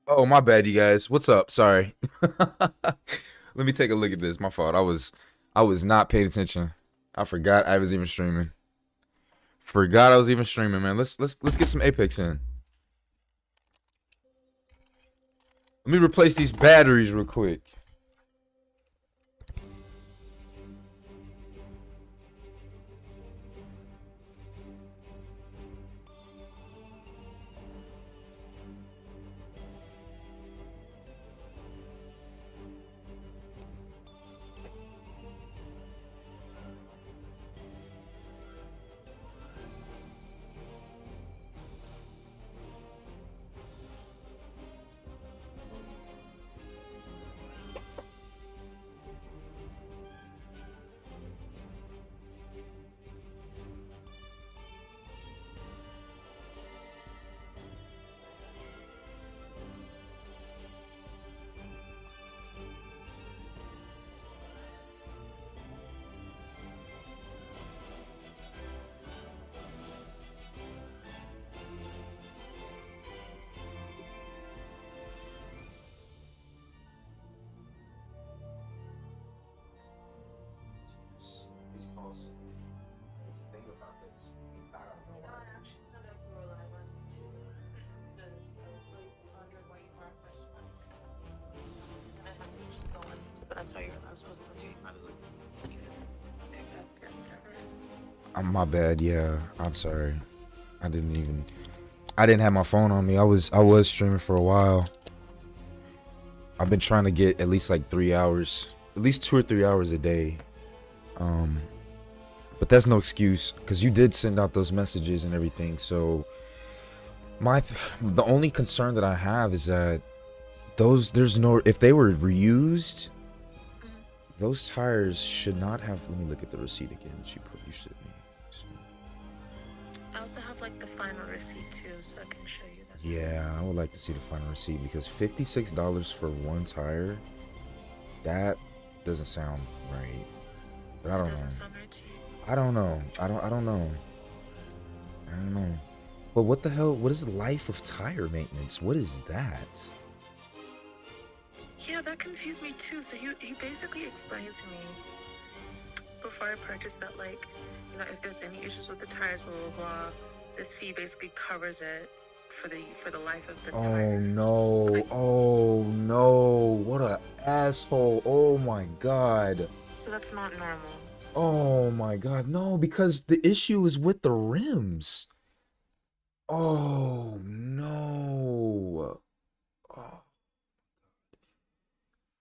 Oh, my bad, you guys. What's up? Sorry. Let me take a look at this. My fault. I was not paying attention. I forgot I was even streaming. Forgot I was even streaming, man. Let's get some Apex in. Let me replace these batteries real quick. But I saw your last. I was like, okay, you probably would even pick up or whatever. My bad. Yeah, I'm sorry. I didn't even. I didn't have my phone on me. I was streaming for a while. I've been trying to get at least like 3 hours, at least 2 or 3 hours a day. Um, but that's no excuse because you did send out those messages and everything. So the only concern that I have is that there's no, if they were reused, Mm. those tires should not have. Let me look at the receipt again that you sent me. I also have like the final receipt too, so I can show you that. Yeah, I would like to see the final receipt because $56 for one tire, that doesn't sound right. But I It don't know. doesn't sound right to you. I don't know. I don't know. I don't know. But what the hell? What is the life of tire maintenance? What is that? Yeah, that confused me too. So he basically explains to me before I purchased that, like, if there's any issues with the tires, blah blah blah, this fee basically covers it for the life of the Oh tire. no. Like, Oh no. What a asshole. Oh my god. so that's not normal. Oh my god. No, because the issue is with the rims. Oh no. Oh,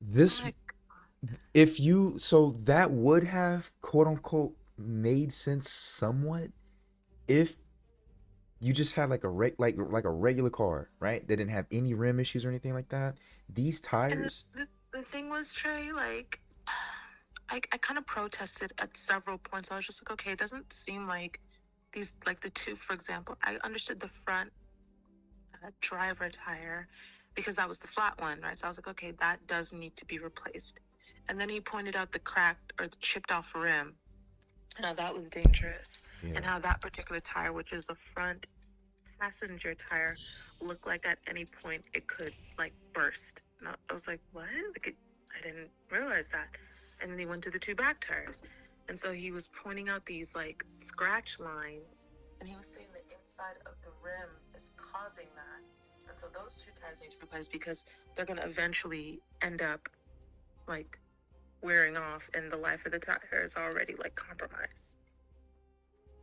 this Like, if you so that would have quote unquote made sense somewhat if you just had like like a regular car, right? They didn't have any rim issues or anything like that. These and the, tires, the, the thing was, Trey, like, I kind of protested at several points. I was just like, okay, it doesn't seem like these, like the two, for example, I understood the front driver tire because that was the flat one, right? So I was like, okay, that does need to be replaced. And then he pointed out the cracked or the chipped off rim, and how that was dangerous, yeah. and how that particular tire, which is the front passenger tire, looked like at any point it could like burst. And I was like, what? I didn't realize that. And then he went to the two back tires, and so he was pointing out these like scratch lines, and he was saying the inside of the rim is causing that. And so those two tires need to be replaced because they're gonna eventually end up like wearing off, and the life of the tire is already like compromised.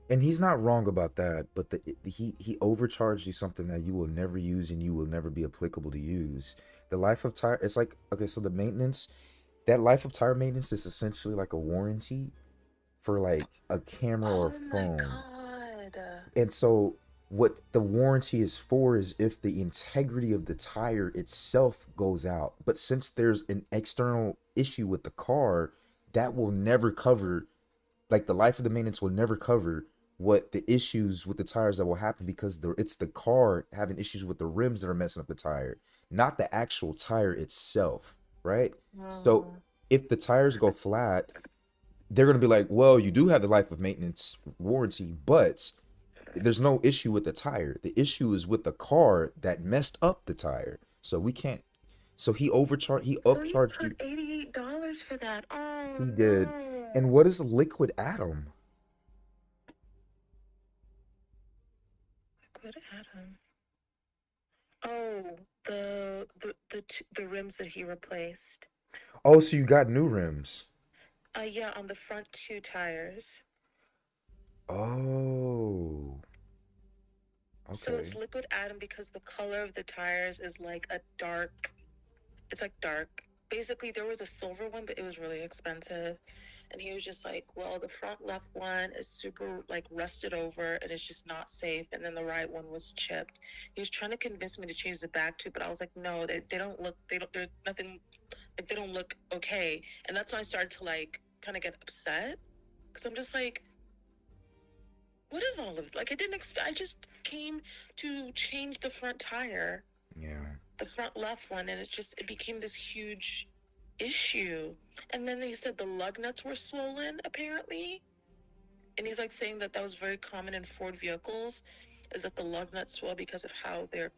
And he's not wrong about that, but he overcharged you something that you will never use and you will never be applicable to use. The life of tire, it's like okay, so the maintenance, that life of tire maintenance is essentially like a warranty for like a camera or a Oh my phone. god. And so what the warranty is for is if the integrity of the tire itself goes out. But since there's an external issue with the car, that will never cover, like the life of the maintenance will never cover what the issues with the tires that will happen because it's the car having issues with the rims that are messing up the tire, not the actual tire itself, right? So Mm. if the tires go flat, they're going to be like, well, you do have the life of maintenance warranty, but there's no issue with the tire. The issue is with the car that messed up the tire. So we can't. So he overcharged. He So you upcharged you. put $88 for that. Oh He did. And no. what is liquid atom? Good Adam. Oh, the rims that he replaced. Oh, so you got new rims. Yeah, on the front two tires. Oh, So it's okay. liquid atom because the color of the tires is like a dark. It's like dark. Basically, there was a silver one, but it was really expensive. And he was just like, well, the front left one is super like rusted over and it's just not safe. And then the right one was chipped. He was trying to convince me to change the back two, but I was like, no, they don't look, they don't, there's nothing, like, they don't look okay. And that's when I started to like kind of get upset because I'm just like, what is all of it? Like, I didn't expect, I just came to change the front tire, Yeah. the front left one, and it became this huge issue. And then they said the lug nuts were swollen, apparently. And he's like saying that that was very common in Ford vehicles, is that the lug nuts swell because of how they're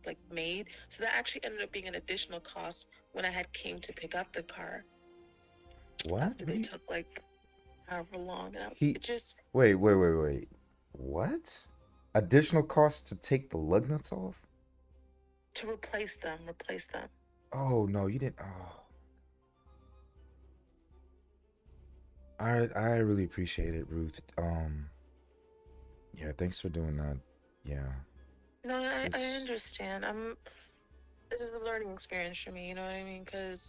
like made. So that actually ended up being an additional cost when I had came to pick up the car What? after What they do you? took like however long. And He. it just Wait. What? Additional cost to take the lug nuts off? to replace them. Oh no, you didn't. Oh, I really appreciate it, Ruth. Yeah, thanks for doing that. Yeah, No, I it's. understand. This is a learning experience for me. You know what I mean? Because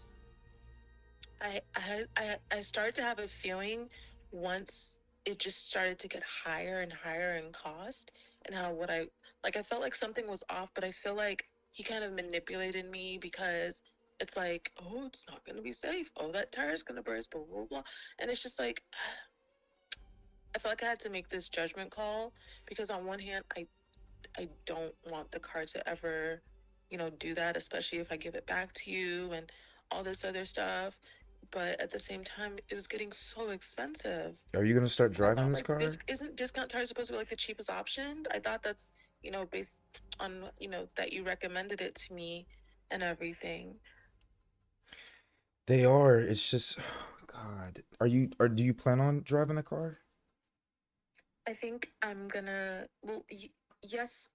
I started to have a feeling once it just started to get higher and higher in cost, and how what I like, I felt like something was off, but I feel like he kind of manipulated me because it's like, oh, it's not going to be safe. Oh, that tire's going to burst, blah, blah, blah. And it's just like, I felt like I had to make this judgment call because on one hand, I don't want the car to ever, do that, especially if I give it back to you and all this other stuff. But at the same time, it was getting so expensive. Are you gonna start I driving thought this like this car? isn't discount tire supposed to be like the cheapest option. I thought that's, based on, that you recommended it to me and everything. They are. It's just, God. Are you? Or do you plan on driving the car? I think I'm gonna, well, yes,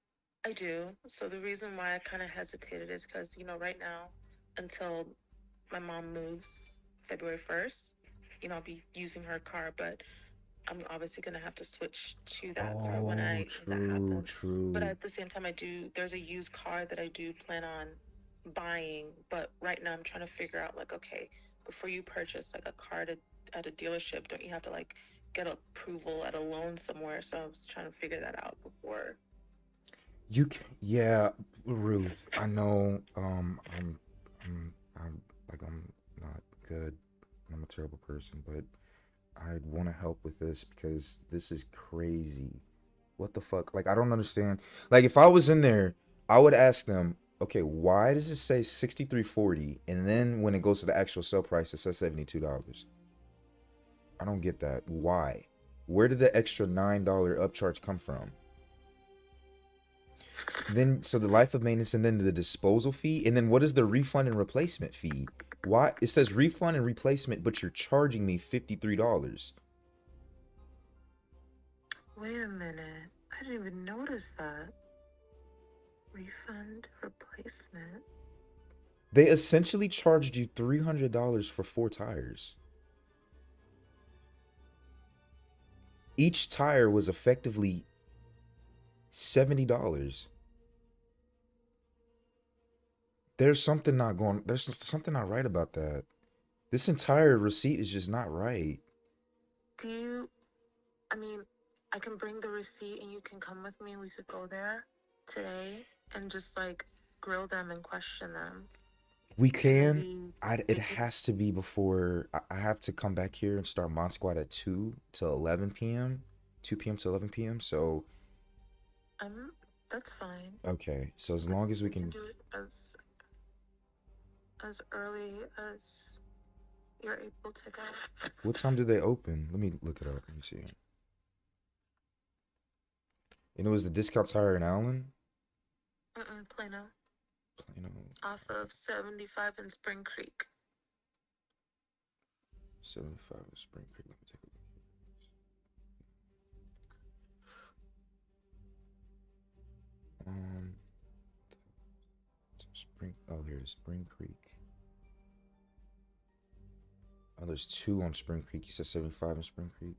I do. So the reason why I kind of hesitated is because, right now, until my mom moves February 1st, I'll be using her car, but I'm obviously going to have to switch to that car Oh, when that true, happens. But true. at the same time, there's a used car that I do plan on buying. But right now, I'm trying to figure out, like, okay, before you purchase like a car at a dealership, don't you have to like get approval at a loan somewhere? So I was trying to figure that out before. You can, yeah, Ruth. I know. I'm not good. I'm a terrible person, but I want to help with this because this is crazy. What the fuck? Like, I don't understand. Like, if I was in there, I would ask them, okay, why does it say 63.40, and then when it goes to the actual sale price, it says $72? I don't get that. Why? Where did the extra $9 upcharge come from? Then, so the life of maintenance, and then the disposal fee, and then what is the refund and replacement fee? Why it says refund and replacement, but you're charging me $53? Wait a minute. I didn't even notice that. Refund replacement. They essentially charged you $300 for 4 tires. Each tire was effectively $70. There's something not right about that. This entire receipt is just not right. Do you I mean, I can bring the receipt and you can come with me and we could go there today and just like grill them and question them. We And can. maybe It has to be before I have to come back here and start Mod Squad at 2 to 11 p.m. 2 p.m. to 11 p.m. So, I'm that's fine. okay. So So as long as we we can can, do it as early as you're able to go. what time do they open? Let me look it up. Let me see. And it was the discount tire in Allen. Plano. Plano. Off of 75 in Spring Creek. 75 in Spring Creek. Let me take a look. Um, Spring. Oh, here's Spring Creek. Oh, there's two on Spring Creek. You said 75 in Spring Creek.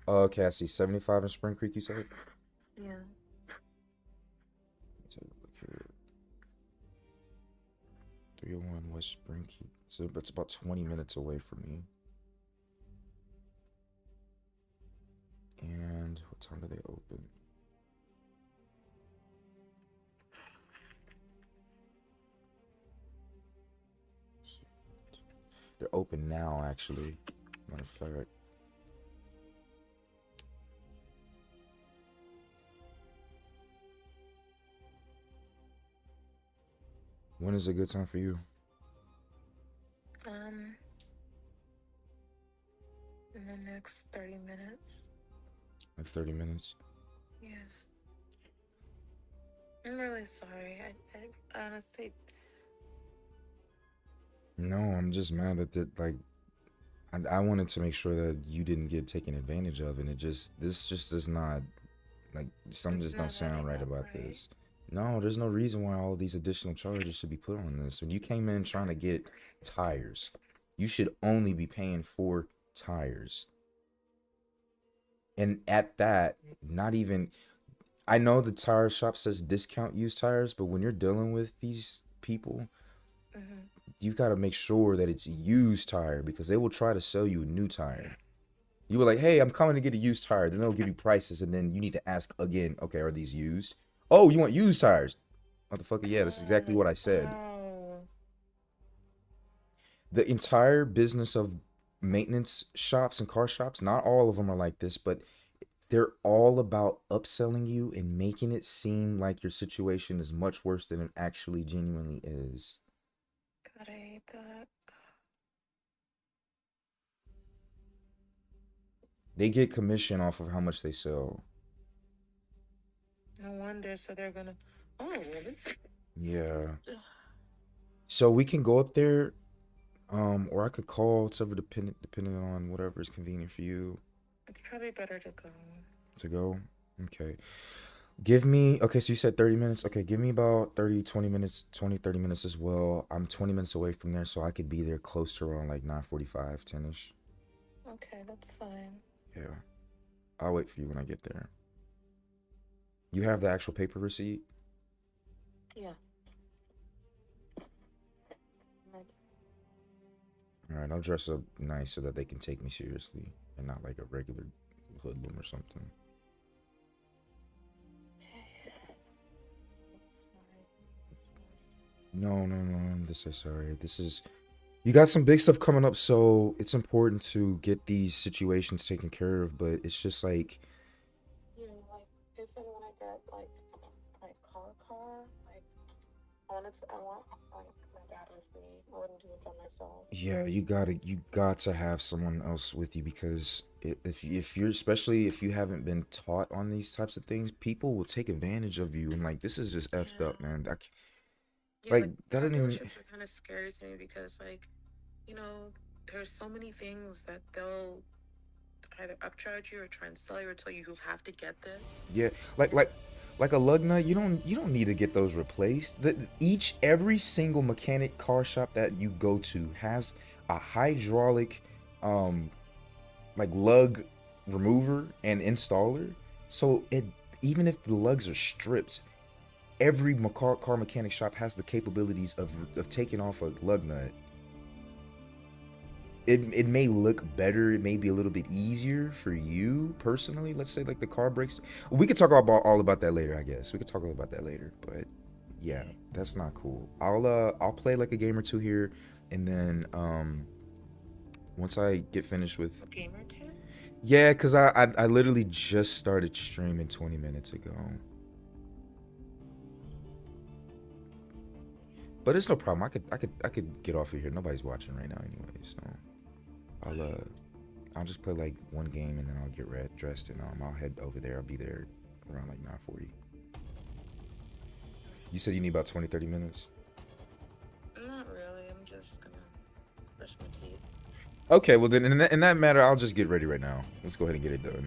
Oh, okay, I see 75 in Spring Creek. You said. Yeah. Let's take a look here. 301 West Spring Creek. So it's about 20 minutes away from me. And what time do they open? They're open now, actually. Matter of fact. When is a good time for you? In the next 30 minutes. Next 30 minutes? Yeah. I'm really sorry. I honestly. No, I'm just mad that like I wanted to make sure that you didn't get taken advantage of, and this just does not, like, something It's just don't not sound adding right up, about right? this. No, there's no reason why all these additional charges should be put on this. When you came in trying to get tires, you should only be paying for tires. And at that, not even, I know the tire shop says discount used tires, but when you're dealing with these people, Mm-hmm. you've got to make sure that it's used tire, because they will try to sell you a new tire. You were like, hey, I'm coming to get a used tire. Then they'll give you prices, and then you need to ask again, okay, are these used? Oh, you want used tires? Motherfucker, yeah, that's exactly what I said. Oh. The entire business of maintenance shops and car shops, not all of them are like this, but they're all about upselling you and making it seem like your situation is much worse than it actually genuinely is. God, I hate that. They get commission off of how much they sell. No wonder. So they're gonna. Oh, really? Yeah. So we can go up there, or I could call. It's ever depending on whatever is convenient for you It's probably better to go. to go. Okay. Give me, okay, so you said 30 minutes. Okay, give me about 30, 20 minutes, 20, 30 minutes as well. I'm 20 minutes away from there, so I could be there close to around like 9:45, 10ish. Okay, that's fine. Yeah. I'll wait for you when I get there. You have the actual paper receipt? Yeah. All right, I'll dress up nice so that they can take me seriously and not like a regular hoodlum or something. No, no, no. This is sorry. This is, you got some big stuff coming up, so it's important to get these situations taken care of. But it's just like, Yeah, like if and when I get like car, like I want like my dad with me. I wouldn't do it by myself. yeah, you got to have someone else with you, because if you're, especially if you haven't been taught on these types of things, people will take advantage of you, and like this is just effed Yeah. up, man. Yeah, Like like that car doesn't even. dealerships are kind of scary to me because you know, there's so many things that they'll either upcharge you or try and sell you or tell you have to get this. Yeah, And like a lug nut, you don't need to get those replaced. Every single mechanic car shop that you go to has a hydraulic, um, like lug remover and installer. So it, even if the lugs are stripped, every car mechanic shop has the capabilities of taking off a lug nut. It may look better, it may be a little bit easier for you personally. Let's say like the car breaks. We could talk about all about that later, I guess. We could talk about that later, but yeah, that's not cool. I'll play like a game or two here, and then once I get finished with, a game or two. yeah, cuz I literally just started streaming 20 minutes ago. But it's no problem. I could get off of here. Nobody's watching right now anyway, so I'll I'll just play like one game and then I'll get dressed and I'll head over there. I'll be there around like 9:40. You said you need about 20-30 minutes. Not really. I'm just gonna brush my teeth. Okay, well then in that matter, I'll just get ready right now. Let's go ahead and get it done.